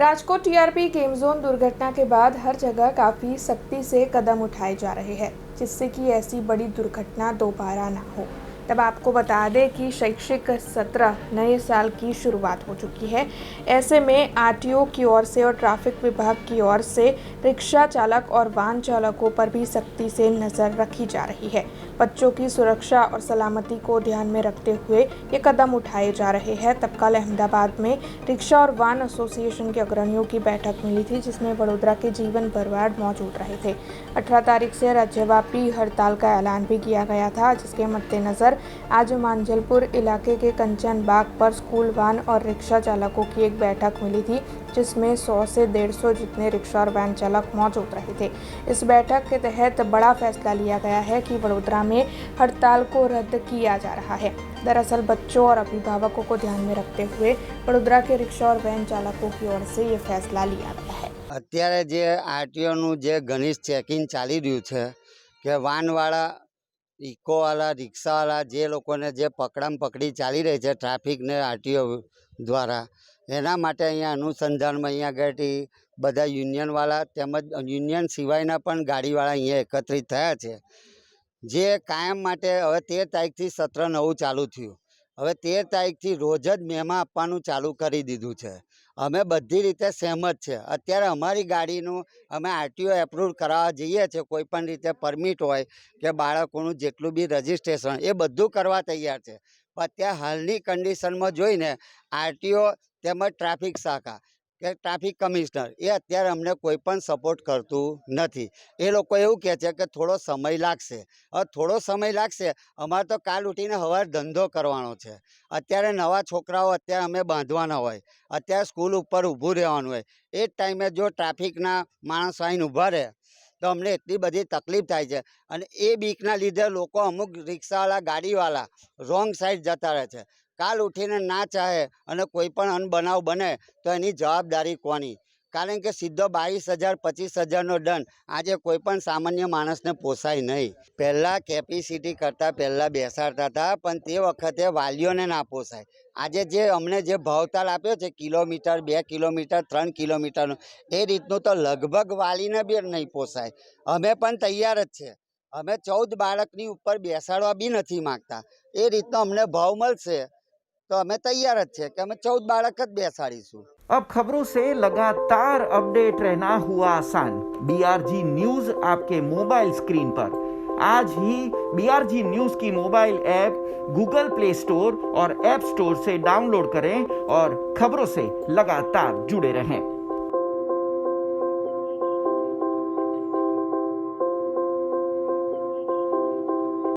Rajkot TRP game zone दुर्घटना के बाद हर जगह काफ़ी सख्ती से कदम उठाए जा रहे हैं जिससे कि ऐसी बड़ी दुर्घटना दोबारा ना हो। तब आपको बता दें कि शैक्षिक सत्र नए साल की शुरुआत हो चुकी है। ऐसे में आरटीओ की ओर से और ट्रैफिक विभाग की ओर से रिक्शा चालक और वाहन चालकों पर भी सख्ती से नज़र रखी जा रही है। बच्चों की सुरक्षा और सलामती को ध्यान में रखते हुए ये कदम उठाए जा रहे हैं। तब कल अहमदाबाद में रिक्शा और वाहन एसोसिएशन के अग्रणियों की बैठक मिली थी जिसमें वडोदरा के जीवन भरवाड़ मौजूद रहे थे। 18 तारीख से राज्यव्यापी हड़ताल का ऐलान भी किया गया था, जिसके मद्देनजर आज मांजलपुर इलाके के कंचन बाग पर स्कूल वाहन और रिक्शा चालकों की एक बैठक मिली थी जिसमें 100 से 150 जितने रिक्शा और वैन चालक मौजूद रहे थे। इस बैठक के तहत बड़ा फैसला लिया गया है कि वडोदरा में हड़ताल को रद्द किया जा रहा है। दरअसल बच्चों और अभिभावकों को ध्यान में रखते हुए वडोदरा के रिक्शा और वैन चालकों की ओर से ये फैसला लिया गया है। અત્યારે જે આરટીઓનું જે ઘનિષ્ઠ ચેકિંગ ચાલી રહ્યું છે કે વાનવાળા ઇકોવાળા રિક્ષાવાળા જે લોકોને જે પકડી ચાલી રહી છે ટ્રાફિકને આરટીઓ દ્વારા, એના માટે અહીંયા અનુસંધાનમાં અહીંયા આગળ બધા યુનિયનવાળા તેમજ યુનિયન સિવાયના પણ ગાડીવાળા અહીંયા એકત્રિત થયા છે। જે કાયમ માટે હવે 13 તારીખથી સત્ર નવું ચાલુ થયું। હવે 13 તારીખથી રોજ જ મેમા આપવાનું ચાલુ કરી દીધું છે। અમે બધી રીતે સહેમત છે। અત્યારે અમારી ગાડીનું અમે આરટીઓ એપ્રુવ કરાવવા જઈએ છીએ, કોઈ પણ રીતે પરમિટ હોય કે બાળકોનું જેટલું બી રજિસ્ટ્રેશન એ બધું કરવા તૈયાર છે। પણ અત્યારે હાલની કન્ડિશનમાં જોઈને આરટીઓ તેમજ ટ્રાફિક શાખા કે ટ્રાફિક કમિશનર એ અત્યારે અમને કોઈ પણ સપોર્ટ કરતું નથી। એ લોકો એવું કહે છે કે થોડો સમય લાગશે। હવે થોડો સમય લાગશે, અમારે તો કાલ ઉઠીને સવારે ધંધો કરવાનો છે। અત્યારે નવા છોકરાઓ અત્યારે અમે બાંધવાના હોય, અત્યારે સ્કૂલ ઉપર ઊભું રહેવાનું હોય, એ જ ટાઈમે જો ટ્રાફિકના માણસ આવીને ઊભા રહે તો અમને એટલી બધી તકલીફ થાય છે। અને એ બીકના લીધે લોકો અમુક રિક્ષાવાળા ગાડીવાળા રોંગ સાઈડ જતા રહે છે। કાલ ઉઠીને ના ચાહે અને કોઈ પણ અનબનાવ બને તો એની જવાબદારી કોની? કારણ કે સીધો 22,000 25,000નો દંડ આજે કોઈ પણ સામાન્ય માણસને પોસાય નહીં। પહેલાં કેપેસિટી કરતાં પહેલાં બેસાડતા હતા, પણ તે વખતે વાલીઓને ના પોસાય। આજે જે અમને જે ભાવતાલ આપ્યો છે કિલોમીટર 2 કિલોમીટર 3 કિલોમીટરનો, એ રીતનું તો લગભગ વાલીને બી નહીં પોસાય। અમે પણ તૈયાર જ છે। અમે 14 બાળકની ઉપર બેસાડવા બી નથી માગતા। એ રીતનો અમને ભાવ મળશે तो हमें तैयार है कि हमें 14 बालक ज बेसाड़ीशुं। अब खबरों से लगातार अपडेट रहना हुआ आसान। बीआरजी न्यूज आपके मोबाइल स्क्रीन पर। आज ही बीआरजी न्यूज की mobile app Google play store और ऐप स्टोर से डाउनलोड करें और खबरों से लगातार जुड़े रहें।